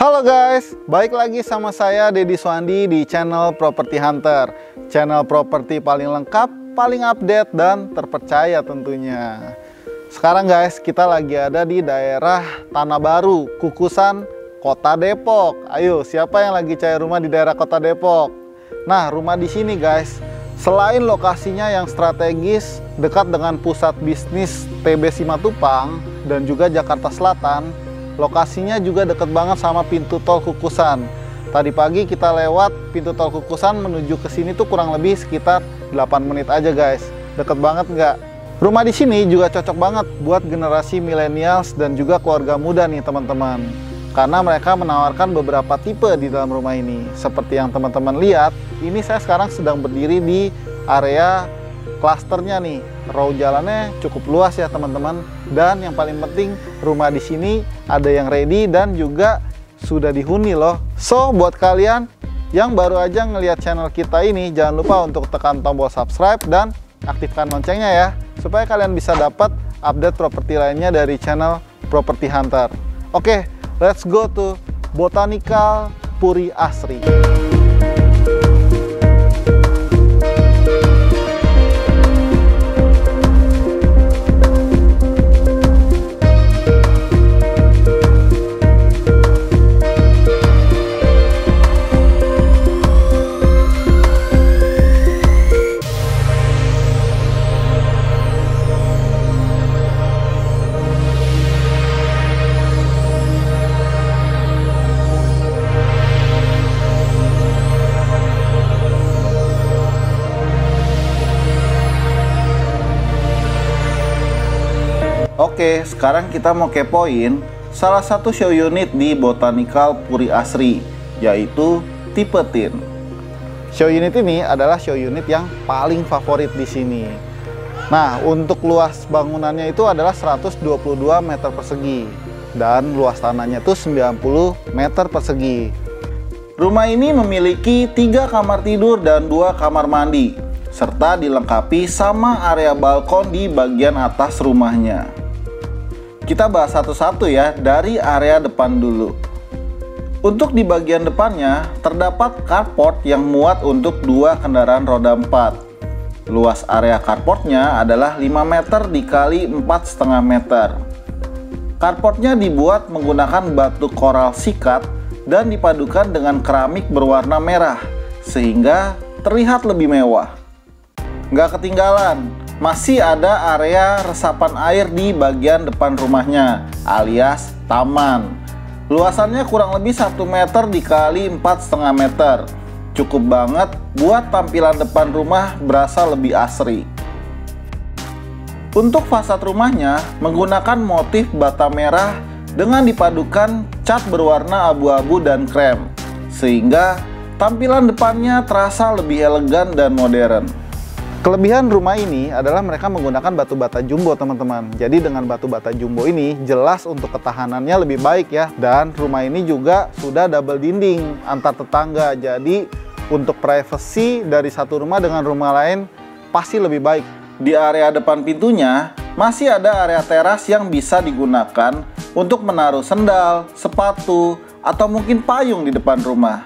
Halo guys, balik lagi sama saya Deddy Suwandi di channel Property Hunter. Channel properti paling lengkap, paling update, dan terpercaya tentunya. Sekarang guys, kita lagi ada di daerah Tanah Baru, Kukusan, Kota Depok. Ayo, siapa yang lagi cari rumah di daerah Kota Depok? Nah, rumah di sini guys, selain lokasinya yang strategis, dekat dengan pusat bisnis TB Simatupang dan juga Jakarta Selatan, lokasinya juga deket banget sama pintu tol Kukusan. Tadi pagi kita lewat pintu tol Kukusan menuju ke sini tuh kurang lebih sekitar 8 menit aja guys. Deket banget nggak? Rumah di sini juga cocok banget buat generasi millennials dan juga keluarga muda nih teman-teman. Karena mereka menawarkan beberapa tipe di dalam rumah ini. Seperti yang teman-teman lihat, ini saya sekarang sedang berdiri di area klasternya nih. Row jalannya cukup luas ya teman-teman. Dan yang paling penting, rumah di sini ada yang ready dan juga sudah dihuni loh. So, buat kalian yang baru aja ngelihat channel kita ini, jangan lupa untuk tekan tombol subscribe dan aktifkan loncengnya ya, supaya kalian bisa dapat update properti lainnya dari channel Property Hunter. Oke, let's go to Botanical Puri Asri. Oke, sekarang kita mau kepoin salah satu show unit di Botanical Puri Asri, yaitu tipe tin. Show unit ini adalah show unit yang paling favorit di sini. Nah, untuk luas bangunannya itu adalah 122 meter persegi dan luas tanahnya itu 90 meter persegi. Rumah ini memiliki 3 kamar tidur dan 2 kamar mandi, serta dilengkapi sama area balkon di bagian atas rumahnya. Kita bahas satu-satu ya, dari area depan dulu. Untuk di bagian depannya, terdapat carport yang muat untuk 2 kendaraan roda 4. Luas area carportnya adalah 5 meter dikali 4,5 meter. Carportnya dibuat menggunakan batu koral sikat dan dipadukan dengan keramik berwarna merah, sehingga terlihat lebih mewah. Nggak ketinggalan, masih ada area resapan air di bagian depan rumahnya, alias taman. Luasannya kurang lebih 1 meter dikali 4,5 meter. Cukup banget buat tampilan depan rumah berasa lebih asri. Untuk fasad rumahnya menggunakan motif bata merah dengan dipadukan cat berwarna abu-abu dan krem, sehingga tampilan depannya terasa lebih elegan dan modern. Kelebihan rumah ini adalah mereka menggunakan batu bata jumbo teman-teman. Jadi dengan batu bata jumbo ini jelas untuk ketahanannya lebih baik ya. Dan rumah ini juga sudah double dinding antar tetangga. Jadi untuk privacy dari satu rumah dengan rumah lain pasti lebih baik. Di area depan pintunya masih ada area teras yang bisa digunakan untuk menaruh sendal, sepatu, atau mungkin payung di depan rumah.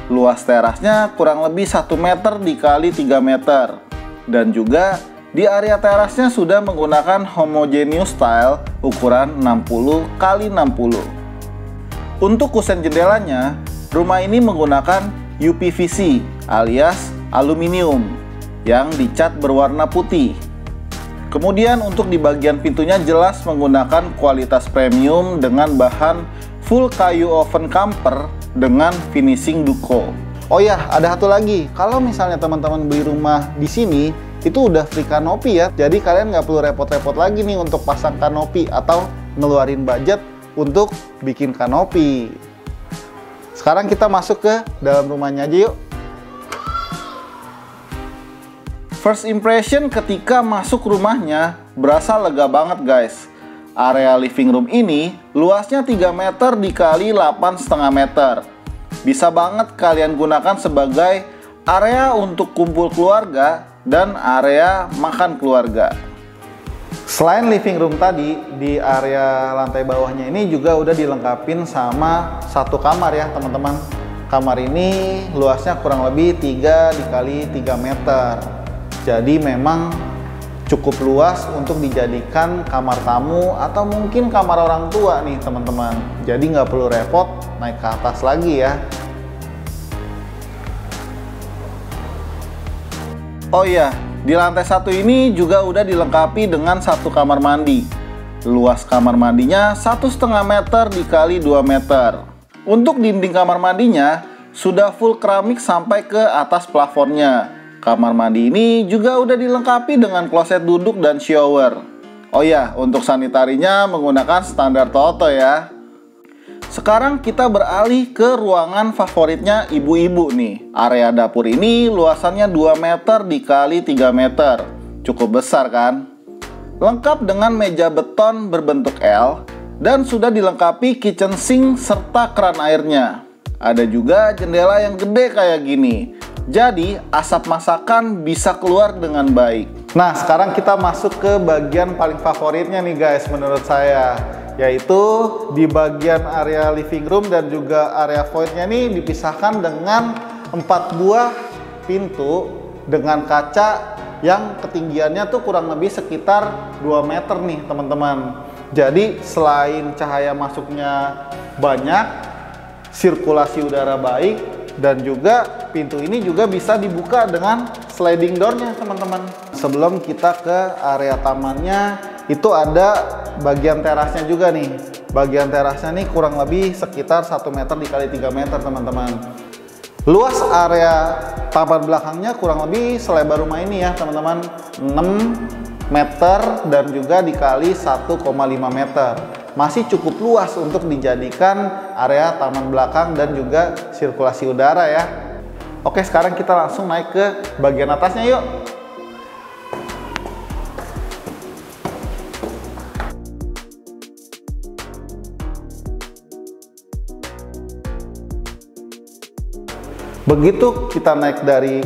Luas terasnya kurang lebih 1 meter dikali 3 meter. Dan juga di area terasnya sudah menggunakan homogeneous style ukuran 60 x 60. Untuk kusen jendelanya, rumah ini menggunakan UPVC alias aluminium yang dicat berwarna putih. Kemudian untuk di bagian pintunya jelas menggunakan kualitas premium dengan bahan full kayu oven camper dengan finishing duko. Oh ya, ada satu lagi. Kalau misalnya teman-teman beli rumah di sini, itu udah free kanopi ya. Jadi kalian nggak perlu repot-repot lagi nih untuk pasang kanopi atau ngeluarin budget untuk bikin kanopi. Sekarang kita masuk ke dalam rumahnya aja yuk. First impression ketika masuk rumahnya berasa lega banget guys. Area living room ini luasnya 3 meter dikali 8,5 meter. Bisa banget kalian gunakan sebagai area untuk kumpul keluarga dan area makan keluarga. Selain living room tadi, di area lantai bawahnya ini juga udah dilengkapin sama satu kamar ya teman-teman. Kamar ini luasnya kurang lebih 3 x 3 meter. Jadi memang cukup luas untuk dijadikan kamar tamu atau mungkin kamar orang tua nih teman-teman. Jadi nggak perlu repot naik ke atas lagi ya. Oh iya, di lantai 1 ini juga udah dilengkapi dengan satu kamar mandi. Luas kamar mandinya 1,5 meter dikali 2 meter. Untuk dinding kamar mandinya sudah full keramik sampai ke atas plafonnya. Kamar mandi ini juga udah dilengkapi dengan kloset duduk dan shower. Oh ya, untuk sanitarinya menggunakan standar Toto ya. Sekarang kita beralih ke ruangan favoritnya ibu-ibu nih. Area dapur ini luasannya 2 meter dikali 3 meter. Cukup besar kan? Lengkap dengan meja beton berbentuk L dan sudah dilengkapi kitchen sink serta keran airnya. Ada juga jendela yang gede kayak gini. Jadi asap masakan bisa keluar dengan baik. Nah, sekarang kita masuk ke bagian paling favoritnya nih guys menurut saya, yaitu di bagian area living room dan juga area voidnya nih dipisahkan dengan 4 buah pintu dengan kaca yang ketinggiannya tuh kurang lebih sekitar 2 meter nih teman-teman. Jadi selain cahaya masuknya banyak, sirkulasi udara baik, dan juga pintu ini juga bisa dibuka dengan sliding door-nya teman-teman. Sebelum kita ke area tamannya, itu ada bagian terasnya juga nih. Bagian terasnya nih kurang lebih sekitar 1 meter dikali 3 meter teman-teman. Luas area taman belakangnya kurang lebih selebar rumah ini ya teman-teman, 6 meter dan juga dikali 1,5 meter. Masih cukup luas untuk dijadikan area taman belakang dan juga sirkulasi udara ya. Oke, sekarang kita langsung naik ke bagian atasnya yuk. Begitu kita naik dari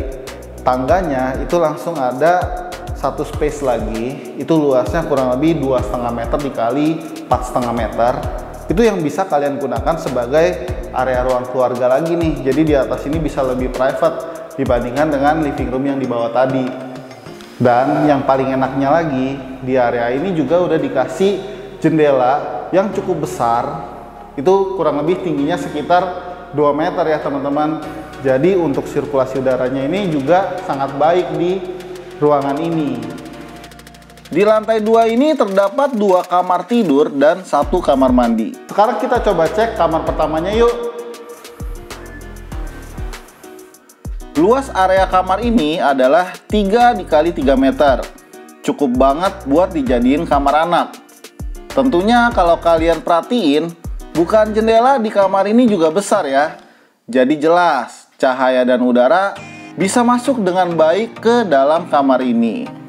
tangganya, itu langsung ada satu space lagi. Itu luasnya kurang lebih 2,5 meter dikali 4,5 meter. Itu yang bisa kalian gunakan sebagai area ruang keluarga lagi nih. Jadi di atas ini bisa lebih private dibandingkan dengan living room yang di bawah tadi. Dan yang paling enaknya lagi, di area ini juga udah dikasih jendela yang cukup besar. Itu kurang lebih tingginya sekitar 2 meter ya teman-teman. Jadi untuk sirkulasi udaranya ini juga sangat baik di ruangan ini. Di lantai 2 ini terdapat 2 kamar tidur dan 1 kamar mandi. Sekarang kita coba cek kamar pertamanya yuk. Luas area kamar ini adalah 3 dikali 3 meter. Cukup banget buat dijadiin kamar anak. Tentunya kalau kalian perhatiin, bukan jendela di kamar ini juga besar ya. Jadi jelas, cahaya dan udara bisa masuk dengan baik ke dalam kamar ini.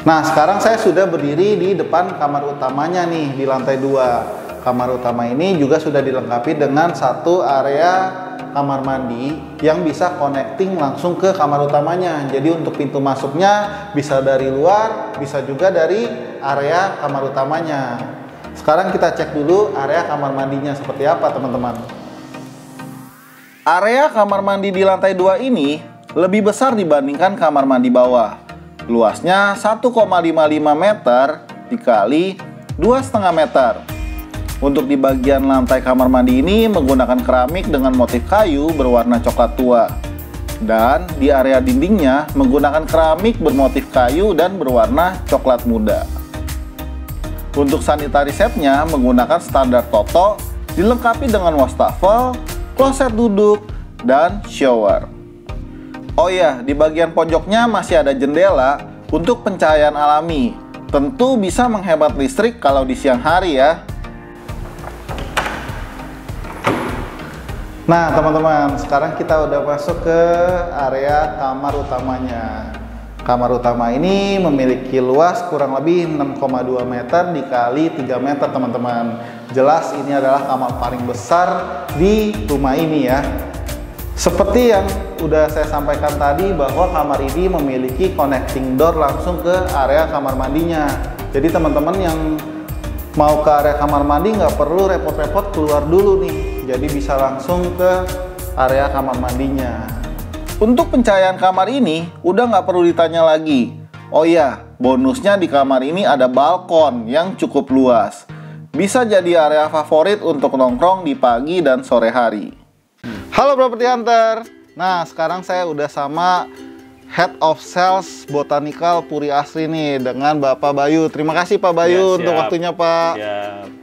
Nah, sekarang saya sudah berdiri di depan kamar utamanya nih di lantai 2. Kamar utama ini juga sudah dilengkapi dengan satu area kamar mandi yang bisa connecting langsung ke kamar utamanya. Jadi untuk pintu masuknya bisa dari luar, bisa juga dari area kamar utamanya. Sekarang kita cek dulu area kamar mandinya seperti apa teman-teman. Area kamar mandi di lantai 2 ini lebih besar dibandingkan kamar mandi bawah. Luasnya 1,55 meter dikali 2,5 meter. Untuk di bagian lantai kamar mandi ini menggunakan keramik dengan motif kayu berwarna coklat tua. Dan di area dindingnya menggunakan keramik bermotif kayu dan berwarna coklat muda. Untuk sanitary setnya menggunakan standar Toto, dilengkapi dengan wastafel, kloset duduk, dan shower. Oh ya, di bagian pojoknya masih ada jendela untuk pencahayaan alami. Tentu bisa menghemat listrik kalau di siang hari ya. Nah teman-teman, sekarang kita udah masuk ke area kamar utamanya. Kamar utama ini memiliki luas kurang lebih 6,2 meter dikali 3 meter teman-teman. Jelas ini adalah kamar paling besar di rumah ini ya. Seperti yang udah saya sampaikan tadi bahwa kamar ini memiliki connecting door langsung ke area kamar mandinya. Jadi teman-teman yang mau ke area kamar mandi nggak perlu repot-repot keluar dulu nih. Jadi bisa langsung ke area kamar mandinya. Untuk pencahayaan kamar ini udah nggak perlu ditanya lagi. Oh iya, bonusnya di kamar ini ada balkon yang cukup luas. Bisa jadi area favorit untuk nongkrong di pagi dan sore hari. Halo Property Hunter. Nah, sekarang saya udah sama Head of Sales Botanical Puri Asri nih dengan Bapak Bayu. Terima kasih Pak Bayu untuk waktunya Pak.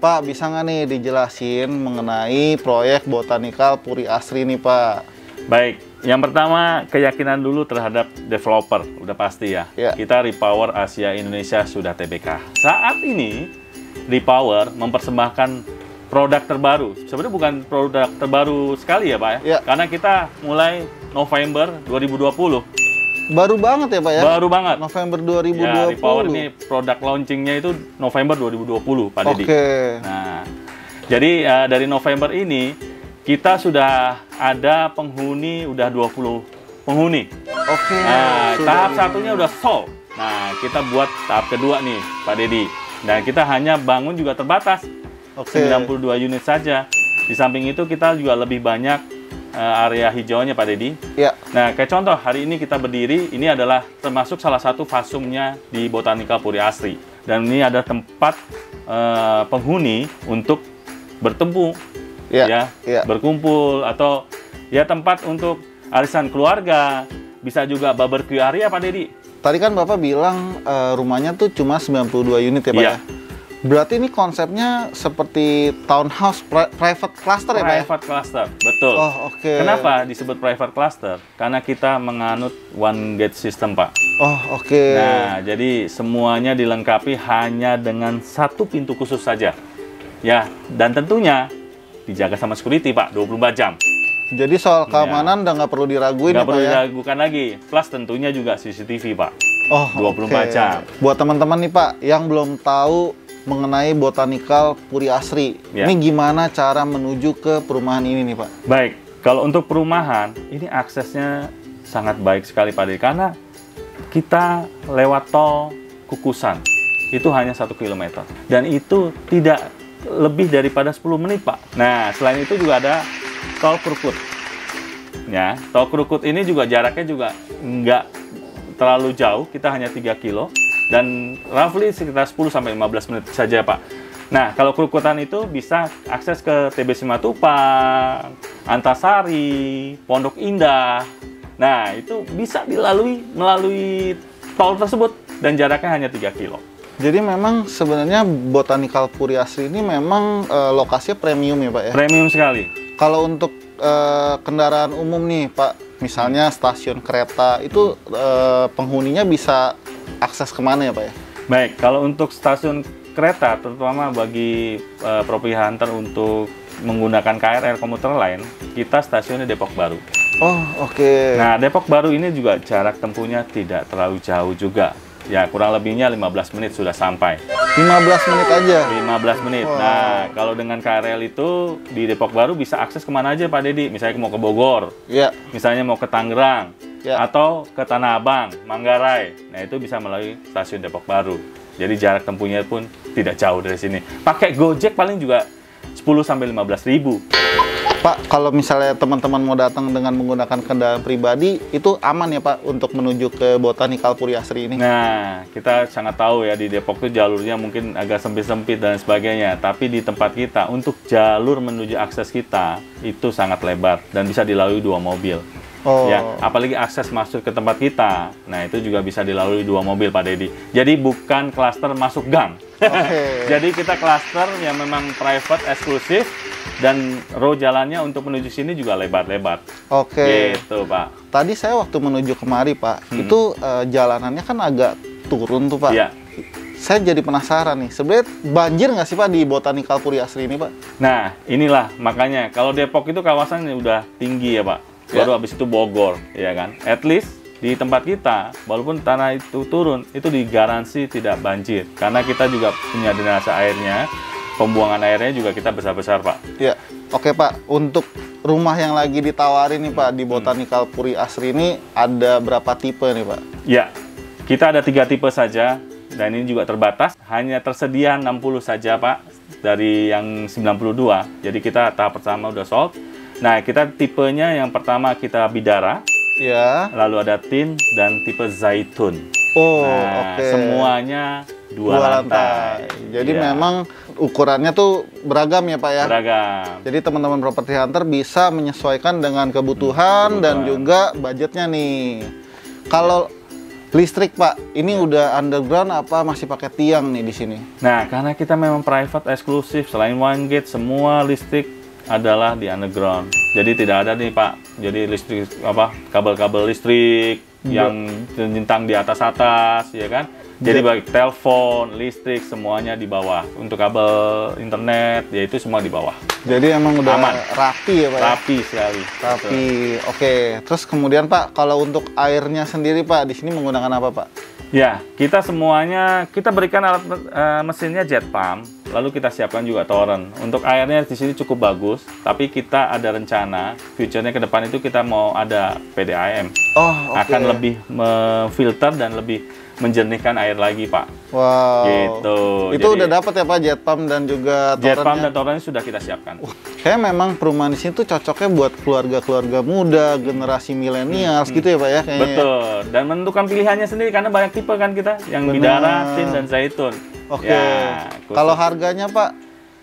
Pak, bisa nggak nih dijelasin mengenai proyek Botanical Puri Asri nih Pak? Baik, yang pertama keyakinan dulu terhadap developer, udah pasti ya. Kita Repower Asia Indonesia sudah TBK. Saat ini Repower mempersembahkan produk terbaru. Sebenarnya bukan produk terbaru sekali ya Pak ya. Karena kita mulai November 2020. Baru banget ya Pak ya? Baru banget. November 2020. Ya, Repower ini produk launchingnya itu November 2020 Pak Dedi. Nah, jadi dari November ini kita sudah ada penghuni, udah 20 penghuni. Nah, tahap satunya udah sold. Nah, kita buat tahap kedua nih Pak Dedi. Dan kita hanya bangun juga terbatas, 92 unit saja. Di samping itu kita juga lebih banyak area hijaunya Pak Dedi. Nah, kayak contoh hari ini kita berdiri, ini adalah termasuk salah satu fasumnya di Botanical Puri Asri. Dan ini ada tempat penghuni untuk bertemu, berkumpul, atau ya tempat untuk arisan keluarga. Bisa juga barbecue area Pak Dedi. Tadi kan Bapak bilang rumahnya tuh cuma 92 unit ya Pak ya? Berarti ini konsepnya seperti townhouse private cluster ya Pak ya? Private cluster, betul. Kenapa disebut private cluster? Karena kita menganut one gate system Pak. Nah, jadi semuanya dilengkapi hanya dengan satu pintu khusus saja. Ya, dan tentunya dijaga sama security Pak, 24 jam. Jadi soal keamanan udah nggak perlu diraguin ya Pak ya? Nggak perlu diragukan lagi. Plus tentunya juga CCTV Pak. 24 jam. Buat teman-teman nih Pak, yang belum tahu mengenai Botanical Puri Asri, ini gimana cara menuju ke perumahan ini nih Pak? Baik, kalau untuk perumahan, ini aksesnya sangat baik sekali Pak Dedi. Karena kita lewat tol Kukusan, itu hanya 1 km. Dan itu tidak lebih daripada 10 menit Pak. Nah, selain itu juga ada Tol Krukut. Ya, Tol Krukut ini juga jaraknya juga nggak terlalu jauh, kita hanya 3 kilo dan roughly sekitar 10-15 menit saja Pak. Nah, kalau Krukutan itu bisa akses ke TB Simatupang, Antasari, Pondok Indah. Nah, itu bisa dilalui melalui tol tersebut dan jaraknya hanya 3 kilo. Jadi memang sebenarnya Botanical Puri Asri ini memang lokasinya premium ya Pak ya? Premium sekali. Kalau untuk kendaraan umum nih Pak, misalnya stasiun kereta, itu penghuninya bisa akses kemana ya Pak ya? Baik, kalau untuk stasiun kereta, terutama bagi Property Hunter untuk menggunakan KRL komuter lain, kita stasiunnya Depok Baru. Nah, Depok Baru ini juga jarak tempuhnya tidak terlalu jauh juga. Ya, kurang lebihnya 15 menit sudah sampai. 15 menit aja? 15 menit. Nah, kalau dengan KRL itu di Depok Baru bisa akses kemana aja Pak Dedi. Misalnya mau ke Bogor, misalnya mau ke Tangerang, atau ke Tanah Abang, Manggarai. Nah, itu bisa melalui stasiun Depok Baru. Jadi jarak tempuhnya pun tidak jauh dari sini. Pakai Gojek paling juga 10-15 ribu. Pak, kalau misalnya teman-teman mau datang dengan menggunakan kendaraan pribadi, itu aman ya Pak untuk menuju ke Botanical Puri Asri ini? Nah, kita sangat tahu ya di Depok itu jalurnya mungkin agak sempit-sempit dan sebagainya. Tapi di tempat kita, untuk jalur menuju akses kita, itu sangat lebar dan bisa dilalui 2 mobil. Ya, apalagi akses masuk ke tempat kita, nah itu juga bisa dilalui 2 mobil Pak Dedi. Jadi bukan klaster masuk gang. Jadi kita klaster yang memang private, eksklusif, dan row jalannya untuk menuju sini juga lebar-lebar. Gitu Pak. Tadi saya waktu menuju kemari Pak, itu jalanannya kan agak turun tuh Pak. Saya jadi penasaran nih, sebenarnya banjir nggak sih Pak di Botanical Puri Asri ini Pak? Nah, inilah makanya kalau Depok itu kawasannya udah tinggi ya Pak. Baru habis itu Bogor, ya kan? At least di tempat kita, walaupun tanah itu turun, itu digaransi tidak banjir. Karena kita juga punya drainase airnya, pembuangan airnya juga kita besar-besar, Pak. Ya, oke Pak. Untuk rumah yang lagi ditawarin nih Pak, di Botanical Puri Asri ini ada berapa tipe nih Pak? Ya, kita ada 3 tipe saja. dan ini juga terbatas, hanya tersedia 60 saja Pak dari yang 92. Jadi kita tahap pertama udah sold. Nah, kita tipenya yang pertama kita bidara, Ya. lalu ada tin dan tipe zaitun. Oh, Nah, oke. semuanya dua lantai. Jadi Iya, memang ukurannya tuh beragam ya Pak ya. beragam. Jadi teman-teman properti hunter bisa menyesuaikan dengan kebutuhan dan juga budgetnya nih. Kalau listrik Pak, ini udah underground apa masih pakai tiang nih di sini? Nah, karena kita memang private eksklusif, selain one gate, semua listrik adalah di underground. Jadi tidak ada nih Pak, jadi listrik apa kabel-kabel listrik yang jenjang di atas-atas, ya kan? Jadi baik telepon, listrik semuanya di bawah. Untuk kabel internet, ya itu semua di bawah. Jadi emang udah Aman. rapi ya Pak ya? Rapi sekali. Rapi. Oke, terus kemudian Pak, kalau untuk airnya sendiri Pak, di sini menggunakan apa Pak? Ya, kita semuanya, kita berikan alat mesinnya jet pump, lalu kita siapkan juga toren. Untuk airnya di sini cukup bagus, tapi kita ada rencana, future-nya ke depan itu kita mau ada PDAM. Oh, oke. Akan lebih memfilter dan lebih menjernihkan air lagi, Pak. Wow. Gitu. Itu Jadi, udah dapat ya Pak, jet pump dan juga jet pump torennya? dan torennya sudah kita siapkan. Kayak memang perumahan di sini tuh cocoknya buat keluarga-keluarga muda, generasi milenials gitu ya Pak ya kayaknya. Betul. Dan menentukan pilihannya sendiri karena banyak tipe kan kita, yang Benar. bidara, tin dan zaitun. Oke. Ya, khusus. Kalau harganya Pak,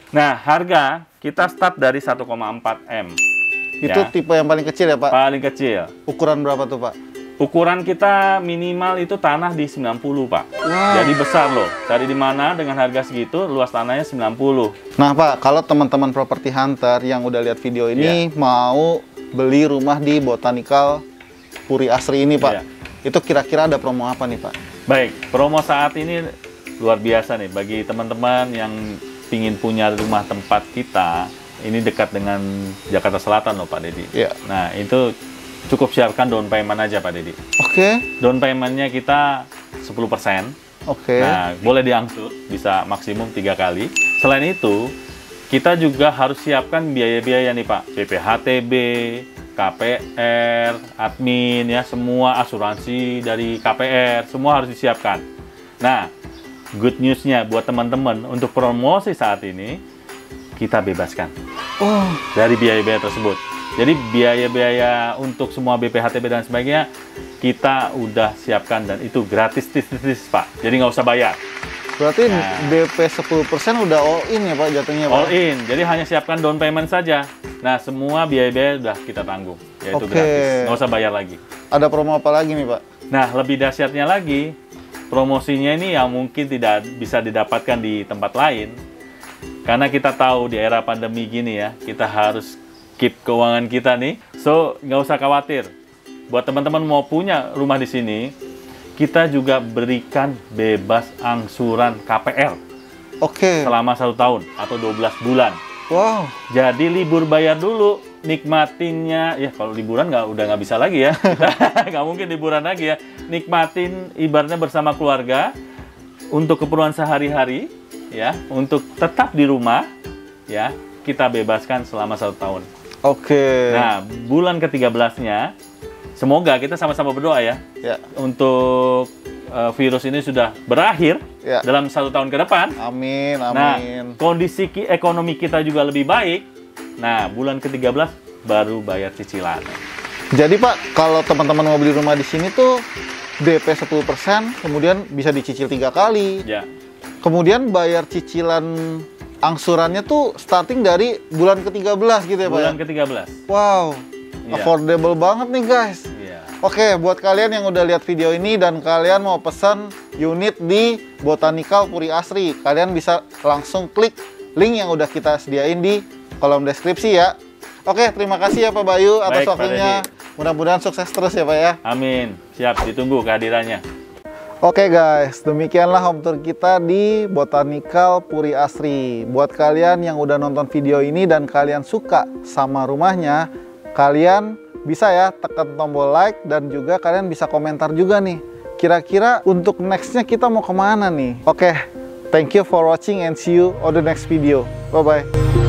Nah, harga kita start dari 1,4 M. itu Ya. tipe yang paling kecil ya Pak? Paling kecil. Ukuran berapa tuh Pak? Ukuran kita minimal itu tanah di 90, Pak. Jadi besar loh. Cari di mana dengan harga segitu, luas tanahnya 90. Nah Pak, kalau teman-teman properti hunter yang udah lihat video ini Iya. mau beli rumah di Botanical Puri Asri ini Pak, Iya. itu kira-kira ada promo apa nih Pak? Baik, promo saat ini luar biasa nih bagi teman-teman yang ingin punya rumah tempat kita. Ini dekat dengan Jakarta Selatan loh Pak Dedi. Iya. Nah, itu cukup siapkan down payment aja Pak Dedi. Oke, Down payment-nya kita 10%. oke. Nah, boleh diangsur, bisa maksimum 3 kali. Selain itu, kita juga harus siapkan biaya-biaya nih Pak. BPHTB, KPR, admin, ya semua asuransi dari KPR, semua harus disiapkan. Nah, good news-nya buat teman-teman, untuk promosi saat ini, kita bebaskan Oh, dari biaya-biaya tersebut. Jadi biaya-biaya untuk semua BPHTB dan sebagainya kita udah siapkan dan itu gratis Pak. Jadi nggak usah bayar. berarti Nah. DP 10% udah all in ya Pak jatuhnya Pak? All in. Jadi hanya siapkan down payment saja. Nah, semua biaya-biaya udah kita tanggung. Yaitu Oke. gratis. Nggak usah bayar lagi. Ada promo apa lagi nih Pak? Nah, lebih dahsyatnya lagi, promosinya ini yang mungkin tidak bisa didapatkan di tempat lain. Karena kita tahu di era pandemi gini ya, kita harus keep keuangan kita nih. So, nggak usah khawatir. Buat teman-teman mau punya rumah di sini, kita juga berikan bebas angsuran KPR Oke. selama 1 tahun atau 12 bulan. Wow. Jadi libur bayar dulu, nikmatinnya. Ya kalau liburan udah nggak bisa lagi ya. Nggak mungkin liburan lagi ya. Nikmatin ibaratnya bersama keluarga untuk keperluan sehari-hari, ya, untuk tetap di rumah, ya, kita bebaskan selama 1 tahun. Oke. Nah, bulan ke-13-nya, semoga kita sama-sama berdoa ya, Ya. untuk virus ini sudah berakhir Ya. dalam 1 tahun ke depan. Amin, Nah, amin. kondisi ekonomi kita juga lebih baik. Nah, bulan ke-13 baru bayar cicilan. Jadi Pak, kalau teman-teman mau beli rumah di sini tuh DP 10%, kemudian bisa dicicil 3 kali. Ya, Kemudian bayar cicilan angsurannya tuh starting dari bulan ke-13 gitu ya Pak bulan ya? ke-13. Wow, Iya. affordable banget nih guys. Iya. Oke, buat kalian yang udah lihat video ini dan kalian mau pesan unit di Botanical Puri Asri, kalian bisa langsung klik link yang udah kita sediain di kolom deskripsi ya. Oke, terima kasih ya Pak Bayu atas Baik, Pak waktunya. Mudah-mudahan sukses terus ya Pak ya. Amin. Siap, ditunggu kehadirannya. Oke guys, demikianlah home tour kita di Botanical Puri Asri. Buat kalian yang udah nonton video ini dan kalian suka sama rumahnya, kalian bisa ya tekan tombol like dan juga kalian bisa komentar juga nih. Kira-kira untuk nextnya kita mau kemana nih? Oke, thank you for watching and see you on the next video. Bye-bye.